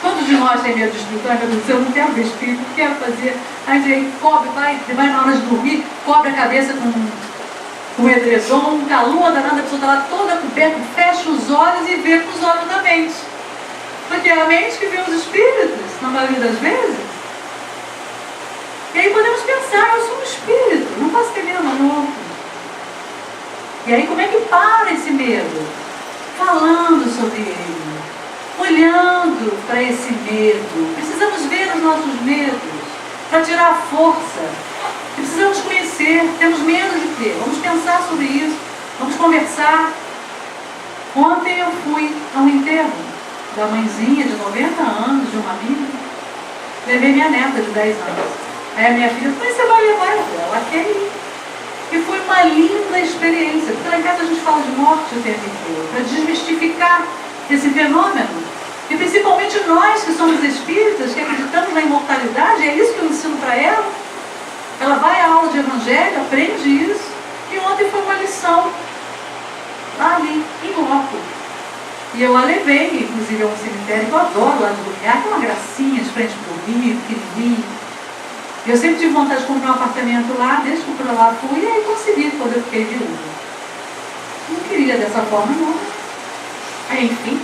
Quantos de nós tem medo de espírito? Ai, meu Deus do céu, eu não quero ver espírito, não quero fazer. Aí cobre, vai na hora de dormir, cobre a cabeça com edredom, um calor danado, a pessoa está lá toda coberta, fecha os olhos e vê com os olhos da mente. Porque é a mente que vê os espíritos, na maioria das vezes. E aí podemos pensar, eu sou um espírito, não posso ter medo não. E aí como é que para esse medo? Falando sobre ele. Olhando para esse medo. Precisamos ver os nossos medos para tirar a força. Precisamos conhecer. Temos medo de quê? Vamos pensar sobre isso. Vamos conversar. Ontem eu fui a um enterro da mãezinha de 90 anos, de uma amiga. Levei minha neta de 10 anos. Aí a minha filha falou, mas você vai levar ela quer ir. E foi uma linda experiência. Porque lá em casa a gente fala de morte o tempo inteiro. Para desmistificar esse fenômeno. E principalmente nós que somos espíritas, que acreditamos na imortalidade, é isso que eu ensino para ela. Ela vai à aula de evangelho, aprende isso. E ontem foi uma lição ali, em loco. E eu a levei, inclusive, a um cemitério que eu adoro lá do lugar, que é uma gracinha de frente para o rio, pequenininho. Eu sempre tive vontade de comprar um apartamento lá, desde que eu para lá fui, e aí consegui quando eu fiquei viúva. Não queria dessa forma, não. Aí, enfim.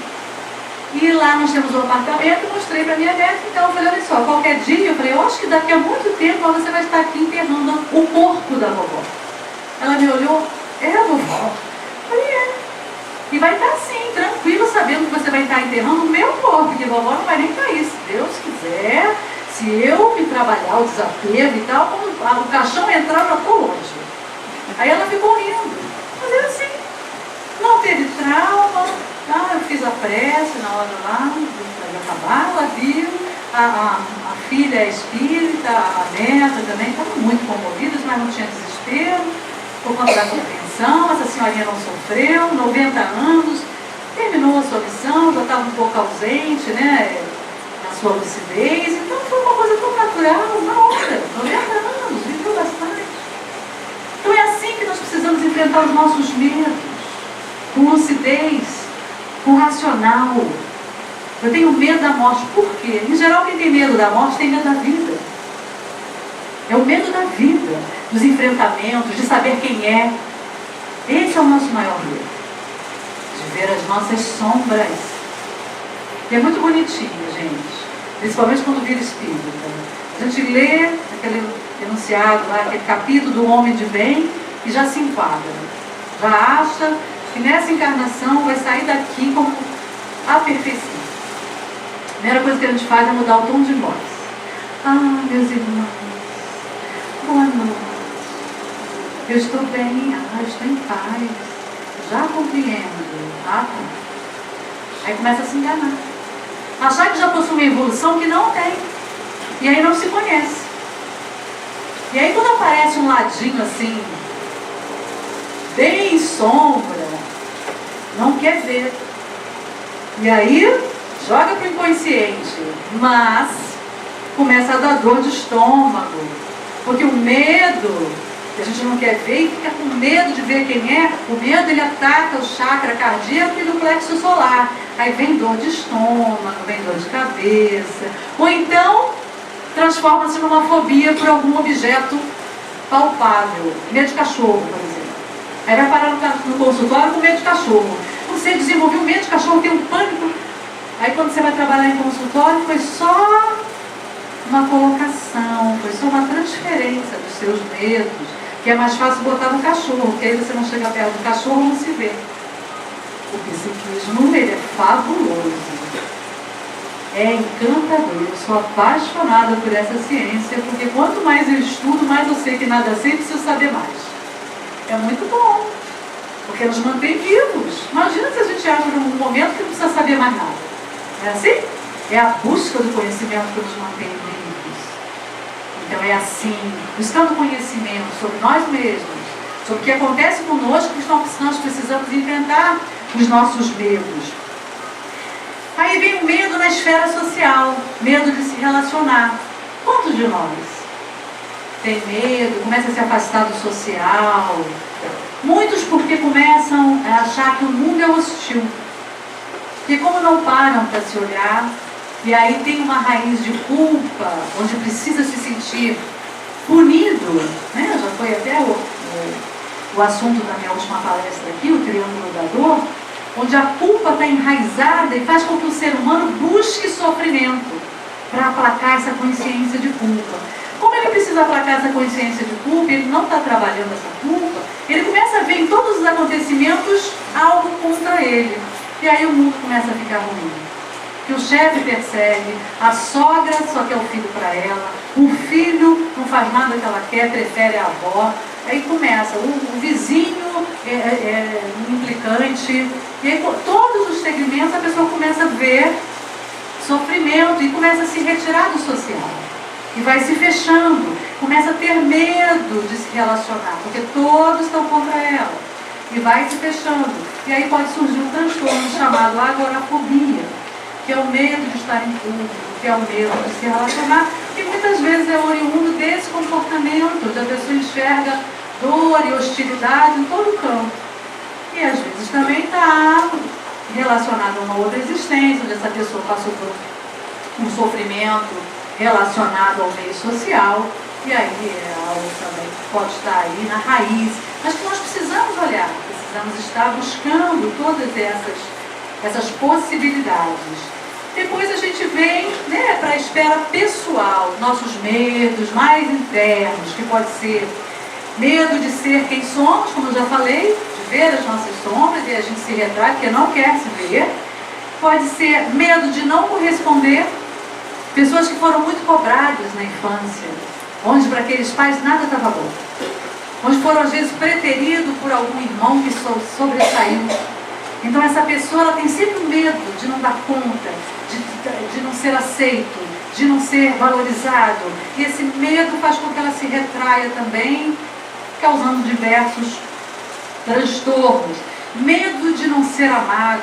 E lá nós temos um apartamento, mostrei para minha neta, então eu falei, olha só, qualquer dia, eu falei, eu acho que daqui a muito tempo você vai estar aqui enterrando o corpo da vovó. Ela me olhou, é a vovó? Eu falei, é. E vai estar assim, tranquila, sabendo que você vai estar enterrando o meu corpo, porque a vovó não vai nem cair, se Deus quiser, se eu me trabalhar o desapego e tal, quando o caixão entrar, eu já estou longe. Aí ela ficou rindo, mas é assim, não teve trauma. Eu fiz a prece na hora lá, de acabar, ela viu, a filha é espírita, a neta também, estavam muito comovidas, mas não tinha desespero, por conta da compreensão, essa senhorinha não sofreu, 90 anos, terminou a sua missão, já estava um pouco ausente, né, na sua lucidez, então foi uma coisa tão natural, na hora, 90 anos, viveu bastante. Então é assim que nós precisamos enfrentar os nossos medos, com lucidez, com racional. Eu tenho medo da morte. Por quê? Em geral, quem tem medo da morte tem medo da vida. É o medo da vida, dos enfrentamentos, de saber quem é. Esse é o nosso maior medo. De ver as nossas sombras. E é muito bonitinho, gente. Principalmente quando vira espírita. A gente lê aquele enunciado lá, aquele capítulo do homem de bem e já se enquadra. Já acha que nessa encarnação vai sair daqui como a perfeição. primeira coisa que a gente faz é mudar o tom de voz. Ah, meus irmãos, boa noite. Eu estou bem, eu estou em paz. Já compreendo. Ah, tá. Aí começa a se enganar. Achar que já possui uma evolução que não tem. E aí não se conhece. E aí quando aparece um ladinho assim, bem sombra, não quer ver. E aí joga para o inconsciente. Mas começa a dar dor de estômago. Porque o medo, que a gente não quer ver e fica com medo de ver quem é, o medo ele ataca o chakra cardíaco e do plexo solar. Aí vem dor de estômago, vem dor de cabeça. Ou então transforma-se numa fobia por algum objeto palpável. Medo de cachorro, por exemplo. Aí vai parar no consultório com medo de cachorro. Você desenvolveu medo de cachorro, tem um pânico. Aí quando você vai trabalhar em consultório, foi só uma colocação, foi só uma transferência dos seus medos, que é mais fácil botar no cachorro, porque aí você não chega perto do cachorro, não se vê. O psiquismo, ele é fabuloso. É encantador. Eu sou apaixonada por essa ciência, porque quanto mais eu estudo, mais eu sei que nada sei e preciso saber mais. É muito bom, porque nos mantém vivos. Imagina se a gente acha num momento que não precisa saber mais nada. É assim? É a busca do conhecimento que nos mantém vivos. Então é assim, buscando conhecimento sobre nós mesmos, sobre o que acontece conosco, que nós precisamos enfrentar os nossos medos. Aí vem o medo na esfera social, medo de se relacionar. Quantos de nós tem medo, começa a se afastar do social? Muitos porque começam a achar que o mundo é hostil. Porque como não param para se olhar, e aí tem uma raiz de culpa, onde precisa se sentir punido, né? Já foi até o assunto da minha última palestra aqui, o triângulo da dor, onde a culpa está enraizada e faz com que o ser humano busque sofrimento para aplacar essa consciência de culpa. Como ele precisa aplacar essa consciência de culpa, ele não está trabalhando essa culpa, ele começa a ver em todos os acontecimentos algo contra ele. E aí o mundo começa a ficar ruim. Que o chefe persegue, a sogra só quer o filho para ela, o filho não faz nada que ela quer, prefere a avó. Aí começa, o vizinho é implicante. E aí todos os segmentos a pessoa começa a ver sofrimento e começa a se retirar do social. E vai se fechando, começa a ter medo de se relacionar, porque todos estão contra ela. E vai se fechando. E aí pode surgir um transtorno chamado agorafobia, que é o medo de estar em público, que é o medo de se relacionar, que muitas vezes é oriundo desse comportamento, onde a pessoa enxerga dor e hostilidade em todo campo. E às vezes também está relacionado a uma outra existência, onde essa pessoa passou por um sofrimento relacionado ao meio social, e aí é algo também que pode estar aí na raiz, mas que nós precisamos olhar, precisamos estar buscando todas essas possibilidades. Depois a gente vem, né, para a esfera pessoal, nossos medos mais internos, que pode ser medo de ser quem somos, como eu já falei, de ver as nossas sombras e a gente se retrai porque não quer se ver. Pode ser medo de não corresponder, pessoas que foram muito cobradas na infância, onde para aqueles pais nada estava bom, onde foram às vezes preteridos por algum irmão que sobressaiu. Então essa pessoa ela tem sempre medo de não dar conta, de não ser aceito, de não ser valorizado. E esse medo faz com que ela se retraia também, causando diversos transtornos. Medo de não ser amado.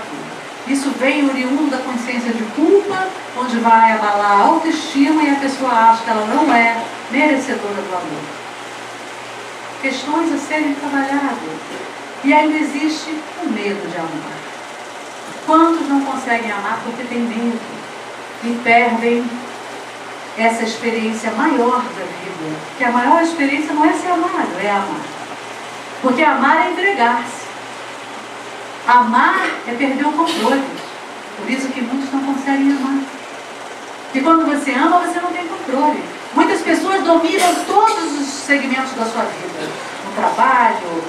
Isso vem oriundo da consciência de culpa, onde vai abalar a autoestima e a pessoa acha que ela não é merecedora do amor. Questões a serem trabalhadas. E ainda existe o medo de amar. Quantos não conseguem amar porque têm medo e perdem essa experiência maior da vida? Que a maior experiência não é ser amado, é amar. Porque amar é entregar-se. Amar é perder o controle. Por isso que muitos não conseguem amar. E quando você ama, você não tem controle. Muitas pessoas dominam todos os segmentos da sua vida. No trabalho,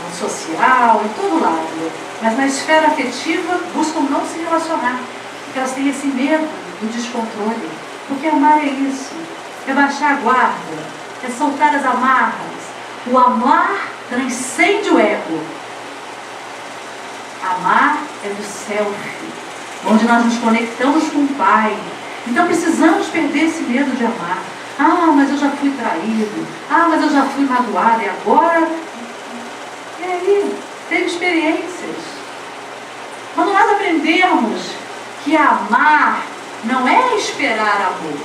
no social, em todo lado. Mas na esfera afetiva buscam não se relacionar. Porque elas têm esse medo do descontrole. Porque amar é isso, é baixar a guarda, é soltar as amarras. O amar transcende o ego. Amar é do self, onde nós nos conectamos com o Pai. Então precisamos perder esse medo de amar. Ah, mas eu já fui traído. Ah, mas eu já fui magoado. E agora? E aí? Teve experiências. Quando nós aprendemos que amar não é esperar amor,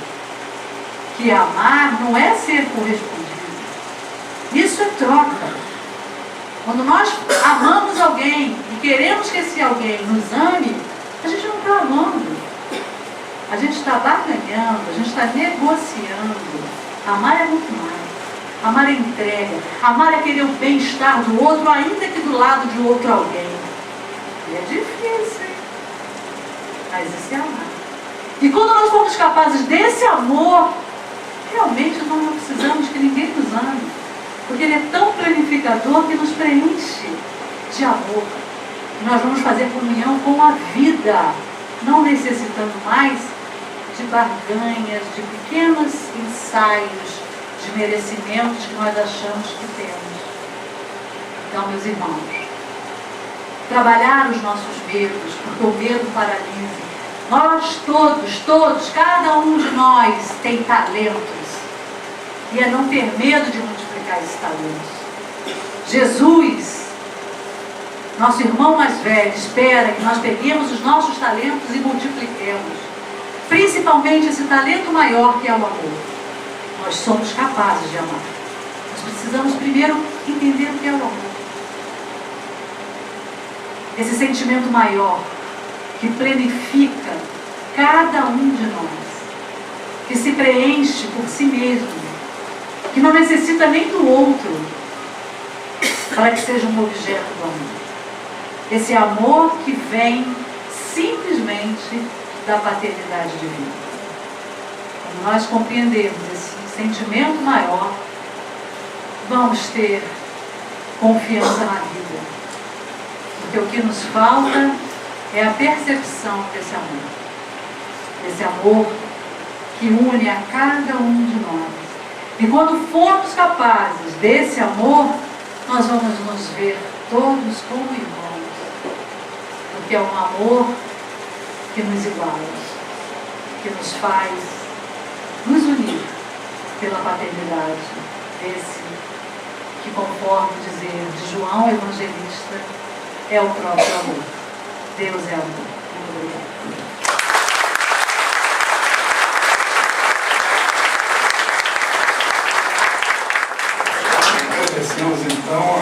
que amar não é ser correspondido, isso é troca. Quando nós amamos alguém e queremos que esse alguém nos ame, a gente não está amando. A gente está barganhando, a gente está negociando. Amar é muito mais. Amar é entrega. Amar é querer o bem-estar do outro, ainda que do lado de outro alguém. E é difícil, hein? Mas isso é amar. E quando nós formos capazes desse amor, realmente nós não precisamos que ninguém nos ame. Porque ele é tão planificador que nos preenche de amor. E nós vamos fazer comunhão com a vida, não necessitando mais de barganhas, de pequenos ensaios, de merecimentos que nós achamos que temos. Então, meus irmãos, trabalhar os nossos medos, porque o medo paralisa. Nós todos, cada um de nós tem talentos. E é não ter medo de multiplicar esses talentos. Jesus, nosso irmão mais velho, espera que nós peguemos os nossos talentos e multipliquemos. Principalmente esse talento maior que é o amor. Nós somos capazes de amar. Nós precisamos primeiro entender o que é o amor. Esse sentimento maior que planifica cada um de nós, que se preenche por si mesmo, que não necessita nem do outro para que seja um objeto do amor. Esse amor que vem simplesmente da paternidade divina. Quando nós compreendermos esse sentimento maior, vamos ter confiança na vida. Porque o que nos falta é a percepção desse amor. Esse amor que une a cada um de nós. E quando formos capazes desse amor, nós vamos nos ver todos como irmãos. Porque é um amor que nos iguala, que nos faz nos unir pela paternidade desse que, conforme dizer de João Evangelista, é o próprio amor. Deus é amor. Muito obrigada. Agradecemos então